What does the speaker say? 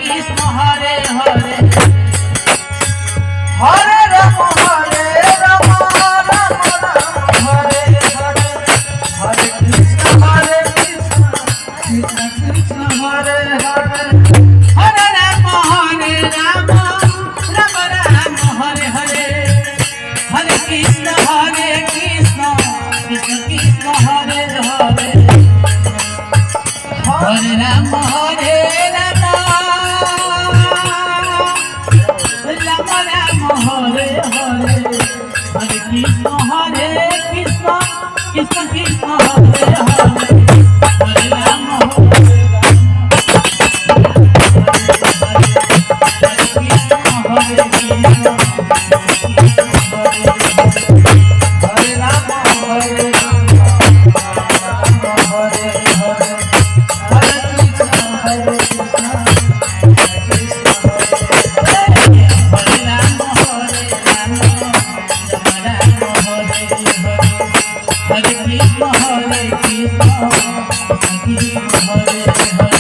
Krishna Hare Hare Hare Rama Rama Rama Hare Hare Hare Krishna Krishna Krishna Hare Hare Hare Rama Rama Rama Hare Hare Hare Krishna Krishna Krishna Hare Hare Hare Rama Rama Rama Rama Hare Hare Hare Krishna Krishna Krishna Krishna Hare Hare Hare Rama Hare Krishna Hare Krishna Krishna Krishna Hare Hare